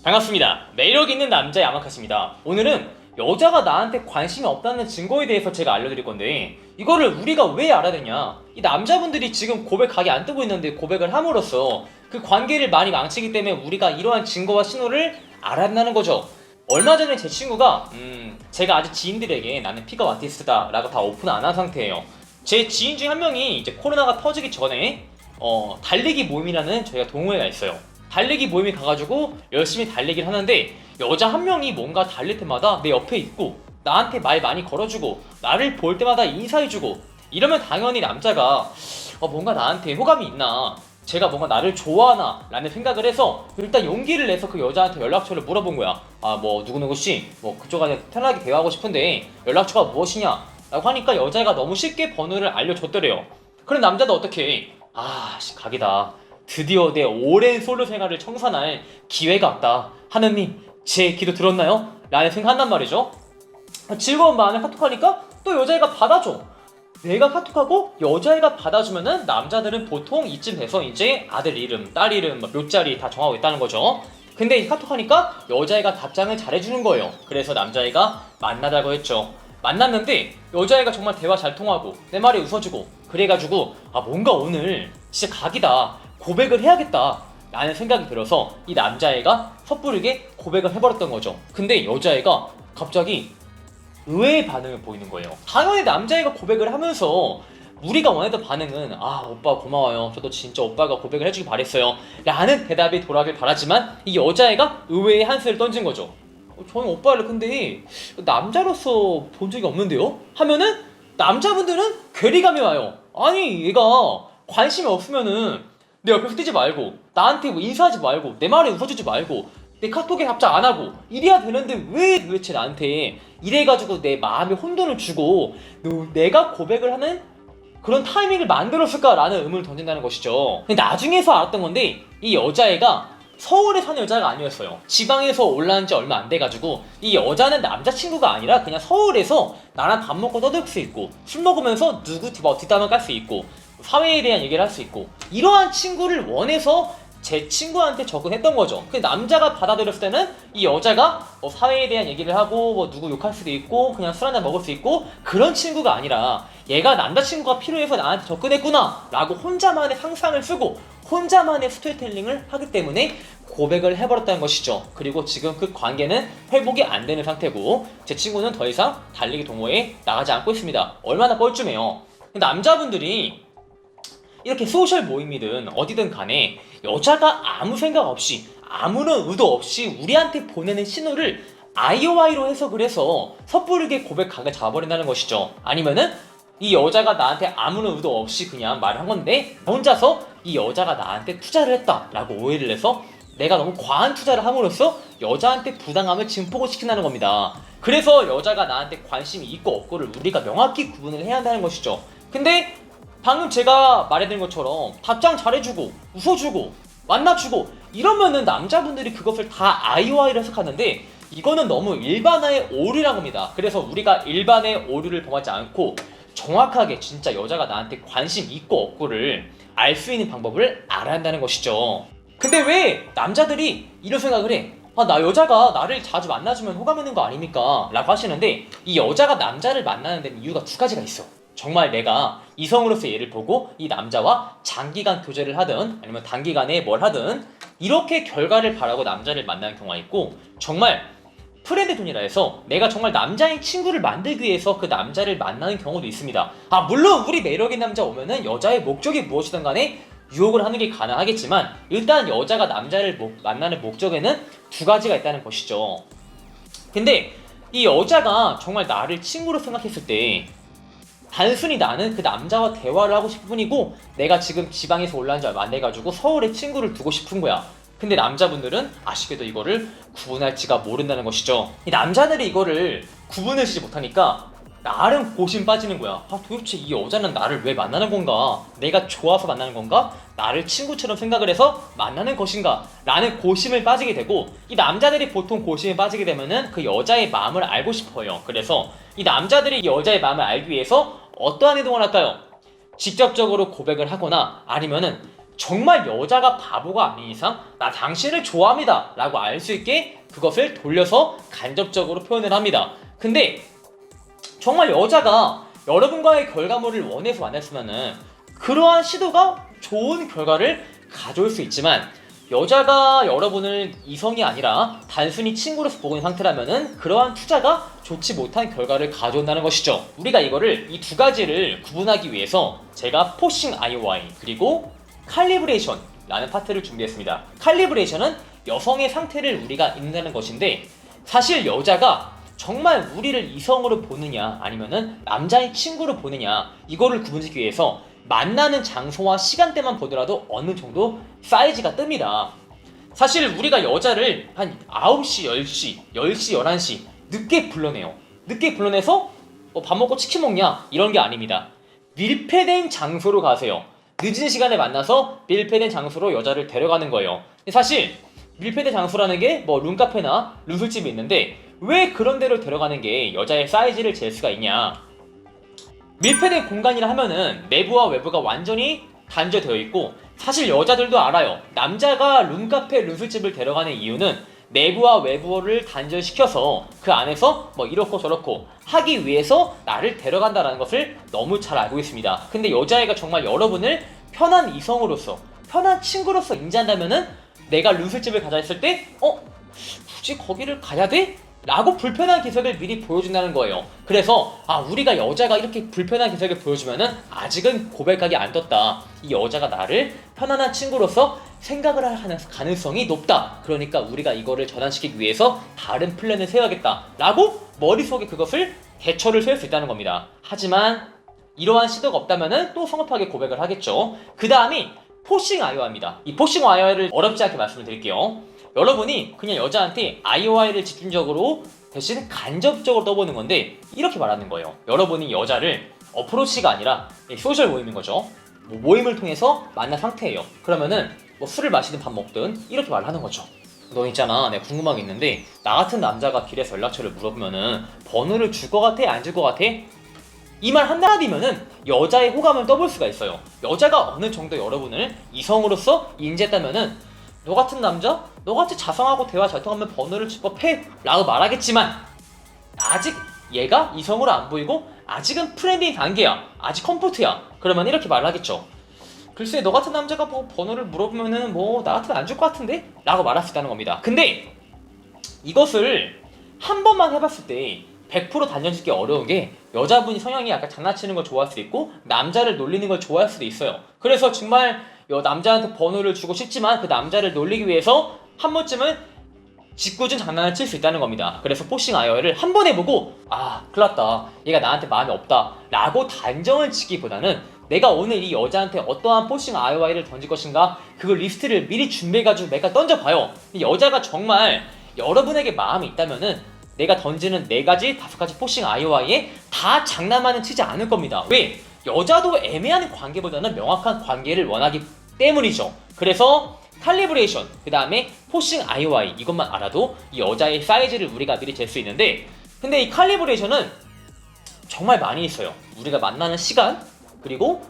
반갑습니다. 매력 있는 남자 야마카시입니다. 오늘은 여자가 나한테 관심이 없다는 증거에 대해서 제가 알려드릴 건데, 이거를 우리가 왜 알아야 되냐? 이 남자분들이 지금 고백 각이 안 뜨고 있는데 고백을 함으로써 그 관계를 많이 망치기 때문에 우리가 이러한 증거와 신호를 알아야 한다는 거죠. 얼마 전에 제 친구가 제가 아직 지인들에게 나는 픽업 아티스트다 라고 다 오픈 안 한 상태예요. 제 지인 중 한 명이 이제 코로나가 터지기 전에 달리기 모임이라는 저희가 동호회가 있어요. 달리기 모임에 가가지고 열심히 달리기를 하는데, 여자 한 명이 뭔가 달릴 때마다 내 옆에 있고 나한테 말 많이 걸어주고 나를 볼 때마다 인사해주고 이러면 당연히 남자가 뭔가 나한테 호감이 있나, 제가 뭔가 나를 좋아하나 라는 생각을 해서 일단 용기를 내서 그 여자한테 연락처를 물어본 거야. 뭐 누구누구씨 그쪽한테 편하게 대화하고 싶은데 연락처가 무엇이냐 라고 하니까 여자애가 너무 쉽게 번호를 알려줬더래요. 그럼 남자도 어떻게 각이다, 드디어 내 오랜 솔로 생활을 청산할 기회가 왔다, 하느님 제 기도 들었나요? 라는 생각한단 말이죠. 즐거운 마음에 카톡하니까 또 여자애가 받아줘. 내가 카톡하고 여자애가 받아주면은 남자들은 보통 이쯤 돼서 이제 아들 이름, 딸 이름, 몇 자리 다 정하고 있다는 거죠. 근데 카톡하니까 여자애가 답장을 잘해주는 거예요. 그래서 남자애가 만나자고 했죠. 만났는데 여자애가 정말 대화 잘 통하고 내 말에 웃어주고 그래가지고 뭔가 오늘 진짜 각이다, 고백을 해야겠다 라는 생각이 들어서 이 남자애가 섣부르게 고백을 해버렸던 거죠. 근데 여자애가 갑자기 의외의 반응을 보이는 거예요. 당연히 남자애가 고백을 하면서 우리가 원했던 반응은 오빠 고마워요, 저도 진짜 오빠가 고백을 해주길 바랬어요 라는 대답이 돌아오길 바라지만, 이 여자애가 의외의 한수를 던진 거죠. 저는 오빠를 근데 남자로서 본 적이 없는데요? 하면은 남자분들은 괴리감이 와요. 아니 얘가 관심이 없으면은 내 옆에서 뛰지 말고 나한테 인사하지 말고 내 말에 웃어주지 말고 내 카톡에 답장 안 하고 이래야 되는데 왜 도대체 나한테 이래가지고 내 마음에 혼돈을 주고 내가 고백을 하는 그런 타이밍을 만들었을까라는 의문을 던진다는 것이죠. 근데 나중에서 알았던 건데, 이 여자애가 서울에 사는 여자가 아니었어요. 지방에서 올라온 지 얼마 안 돼가지고 이 여자는 남자친구가 아니라 그냥 서울에서 나랑 밥 먹고 떠들 수 있고 술 먹으면서 누구 뒷담화 깔 수 있고 사회에 대한 얘기를 할 수 있고 이러한 친구를 원해서 제 친구한테 접근했던 거죠. 근데 남자가 받아들였을 때는 이 여자가 사회에 대한 얘기를 하고 누구 욕할 수도 있고 그냥 술 한잔 먹을 수 있고 그런 친구가 아니라 얘가 남자친구가 필요해서 나한테 접근했구나 라고 혼자만의 상상을 쓰고 혼자만의 스토리텔링을 하기 때문에 고백을 해버렸다는 것이죠. 그리고 지금 그 관계는 회복이 안 되는 상태고 제 친구는 더 이상 달리기 동호회에 나가지 않고 있습니다. 얼마나 뻘쭘해요. 남자분들이 이렇게 소셜 모임이든 어디든 간에 여자가 아무 생각 없이 아무런 의도 없이 우리한테 보내는 신호를 IOI로 해석을 해서 섣부르게 고백 각을 잡아버린다는 것이죠. 아니면은 이 여자가 나한테 아무런 의도 없이 그냥 말을 한 건데 혼자서 이 여자가 나한테 투자를 했다 라고 오해를 해서 내가 너무 과한 투자를 함으로써 여자한테 부당함을 증폭을 시킨다는 겁니다. 그래서 여자가 나한테 관심이 있고 없고를 우리가 명확히 구분을 해야 한다는 것이죠. 근데 방금 제가 말해드린 것처럼 답장 잘해주고 웃어주고 만나주고 이러면은 남자분들이 그것을 다 IOI로 해석하는데, 이거는 너무 일반화의 오류라고 합니다. 그래서 우리가 일반의 오류를 범하지 않고 정확하게 진짜 여자가 나한테 관심 있고 없고를 알 수 있는 방법을 알아야 한다는 것이죠. 근데 왜 남자들이 이런 생각을 해? 나 여자가 나를 자주 만나주면 호감 있는 거 아닙니까? 라고 하시는데, 이 여자가 남자를 만나는 데는 이유가 두 가지가 있어. 정말 내가 이성으로서 얘를 보고 이 남자와 장기간 교제를 하든 아니면 단기간에 뭘 하든 이렇게 결과를 바라고 남자를 만나는 경우가 있고, 정말 프렌드 존이라 해서 내가 정말 남자인 친구를 만들기 위해서 그 남자를 만나는 경우도 있습니다. 물론 우리 매력인 남자 오면은 여자의 목적이 무엇이든 간에 유혹을 하는 게 가능하겠지만, 일단 여자가 남자를 만나는 목적에는 두 가지가 있다는 것이죠. 근데 이 여자가 정말 나를 친구로 생각했을 때 단순히 나는 그 남자와 대화를 하고 싶을 뿐이고 내가 지금 지방에서 올라온 지 얼마 안 돼가지고 서울에 친구를 두고 싶은 거야. 근데 남자분들은 아쉽게도 이거를 구분할지가 모른다는 것이죠. 이 남자들이 이거를 구분을 하지 못하니까 나름 고심 빠지는 거야. 도대체 이 여자는 나를 왜 만나는 건가? 내가 좋아서 만나는 건가? 나를 친구처럼 생각을 해서 만나는 것인가? 라는 고심을 빠지게 되고, 이 남자들이 보통 고심에 빠지게 되면은 그 여자의 마음을 알고 싶어요. 그래서 이 남자들이 이 여자의 마음을 알기 위해서 어떠한 행동을 할까요? 직접적으로 고백을 하거나 아니면은 정말 여자가 바보가 아닌 이상 나 당신을 좋아합니다 라고 알 수 있게 그것을 돌려서 간접적으로 표현을 합니다. 근데 정말 여자가 여러분과의 결과물을 원해서 만났으면은 그러한 시도가 좋은 결과를 가져올 수 있지만, 여자가 여러분을 이성이 아니라 단순히 친구로서 보고 있는 상태라면은 그러한 투자가 좋지 못한 결과를 가져온다는 것이죠. 우리가 이거를 이 두 가지를 구분하기 위해서 제가 포싱 IOI 그리고 칼리브레이션 라는 파트를 준비했습니다. 칼리브레이션은 여성의 상태를 우리가 읽는다는 것인데, 사실 여자가 정말 우리를 이성으로 보느냐 아니면은 남자의 친구로 보느냐, 이거를 구분짓기 위해서 만나는 장소와 시간대만 보더라도 어느 정도 사이즈가 뜹니다. 사실 우리가 여자를 한 9시, 10시, 10시, 11시 늦게 불러내요. 늦게 불러내서 밥 먹고 치킨 먹냐? 이런 게 아닙니다. 밀폐된 장소로 가세요. 늦은 시간에 만나서 밀폐된 장소로 여자를 데려가는 거예요. 사실 밀폐된 장소라는 게 뭐 룸카페나 룸술집이 있는데 왜 그런 데로 데려가는 게 여자의 사이즈를 잴 수가 있냐? 밀폐된 공간이라 하면은 내부와 외부가 완전히 단절되어 있고, 사실 여자들도 알아요. 남자가 룸카페, 룸술집을 데려가는 이유는 내부와 외부를 단절시켜서 그 안에서 뭐 이렇고 저렇고 하기 위해서 나를 데려간다는 것을 너무 잘 알고 있습니다. 근데 여자애가 정말 여러분을 편한 이성으로서, 편한 친구로서 인지한다면은 내가 룸술집을 가자 했을 때 굳이 거기를 가야 돼? 라고 불편한 기색을 미리 보여준다는 거예요. 그래서 우리가 여자가 이렇게 불편한 기색을 보여주면은 아직은 고백각이 안 떴다, 이 여자가 나를 편안한 친구로서 생각을 하는 가능성이 높다, 그러니까 우리가 이거를 전환시키기 위해서 다른 플랜을 세워야겠다 라고 머릿속에 그것을 대처를 세울 수 있다는 겁니다. 하지만 이러한 시도가 없다면은 또 성급하게 고백을 하겠죠. 그 다음이 포싱 IOI입니다. 이 포싱 IOI를 어렵지 않게 말씀을 드릴게요. 여러분이 그냥 여자한테 IOI를 집중적으로 대신 간접적으로 떠보는 건데, 이렇게 말하는 거예요. 여러분이 여자를 어프로치가 아니라 소셜 모임인 거죠. 모임을 통해서 만난 상태예요. 그러면은 뭐 술을 마시든 밥 먹든 이렇게 말을 하는 거죠. 너 있잖아, 내가 궁금한 게 있는데 나 같은 남자가 길에서 연락처를 물어보면은 번호를 줄 것 같아? 안 줄 것 같아? 이 말 한마디면은 여자의 호감을 떠볼 수가 있어요. 여자가 어느 정도 여러분을 이성으로서 인지했다면은 너 같은 남자? 너같이 자상하고 대화 잘 통하면 번호를 줄 법해? 라고 말하겠지만, 아직 얘가 이성으로 안 보이고 아직은 프렌드인 단계야, 아직 컴포트야, 그러면 이렇게 말을 하겠죠. 글쎄 너 같은 남자가 뭐 번호를 물어보면은 뭐 나 같으면 안 줄 것 같은데? 라고 말할 수 있다는 겁니다. 근데 이것을 한 번만 해봤을 때 100% 단정짓기 어려운 게, 여자분이 성향이 약간 장난치는 걸 좋아할 수도 있고 남자를 놀리는 걸 좋아할 수도 있어요. 그래서 정말 남자한테 번호를 주고 싶지만 그 남자를 놀리기 위해서 한 번쯤은 짓궂은 장난을 칠 수 있다는 겁니다. 그래서 포싱 IOI를 한 번 해보고 큰일났다, 얘가 나한테 마음이 없다 라고 단정을 짓기보다는 내가 오늘 이 여자한테 어떠한 포싱 IOI를 던질 것인가, 그걸 리스트를 미리 준비해가지고 내가 던져봐요. 여자가 정말 여러분에게 마음이 있다면은 내가 던지는 4가지, 5가지 포싱 IOI에 다 장난만은 치지 않을 겁니다. 왜? 여자도 애매한 관계보다는 명확한 관계를 원하기 때문이죠. 그래서 칼리브레이션, 그 다음에 포싱 IOI, 이것만 알아도 이 여자의 사이즈를 우리가 미리 잴 수 있는데, 근데 이 칼리브레이션은 정말 많이 있어요. 우리가 만나는 시간, 그리고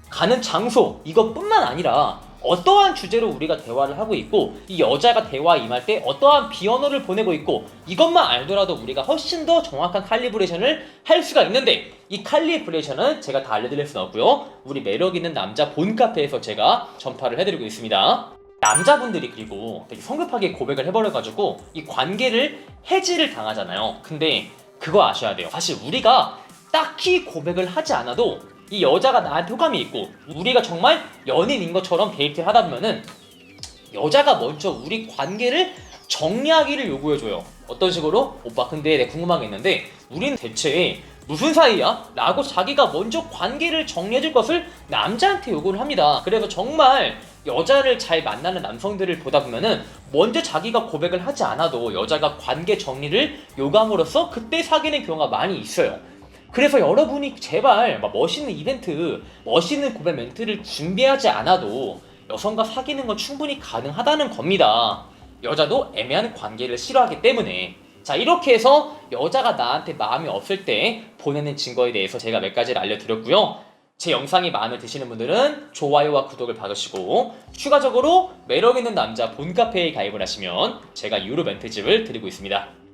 가는 장소, 이것뿐만 아니라 어떠한 주제로 우리가 대화를 하고 있고 이 여자가 대화에 임할 때 어떠한 비언어를 보내고 있고, 이것만 알더라도 우리가 훨씬 더 정확한 칼리브레이션을 할 수가 있는데, 이 칼리브레이션은 제가 다 알려드릴 수는 없고요, 우리 매력있는 남자 본카페에서 제가 전파를 해드리고 있습니다. 남자분들이 그리고 되게 성급하게 고백을 해버려가지고 이 관계를 해지를 당하잖아요. 근데 그거 아셔야 돼요. 사실 우리가 딱히 고백을 하지 않아도 이 여자가 나한테 호감이 있고 우리가 정말 연인인 것처럼 데이트를 하다 보면은 여자가 먼저 우리 관계를 정리하기를 요구해줘요. 어떤 식으로? 오빠 근데 내가 궁금한 게 있는데 우린 대체 무슨 사이야? 라고 자기가 먼저 관계를 정리해줄 것을 남자한테 요구를 합니다. 그래서 정말 여자를 잘 만나는 남성들을 보다 보면은 먼저 자기가 고백을 하지 않아도 여자가 관계 정리를 요구함으로써 그때 사귀는 경우가 많이 있어요. 그래서 여러분이 제발 멋있는 이벤트, 멋있는 고백 멘트를 준비하지 않아도 여성과 사귀는 건 충분히 가능하다는 겁니다. 여자도 애매한 관계를 싫어하기 때문에. 자, 이렇게 해서 여자가 나한테 마음이 없을 때 보내는 증거에 대해서 제가 몇 가지를 알려드렸고요. 제 영상이 마음에 드시는 분들은 좋아요와 구독을 받으시고 추가적으로 매력있는 남자 본카페에 가입을 하시면 제가 유료 멘트집을 드리고 있습니다.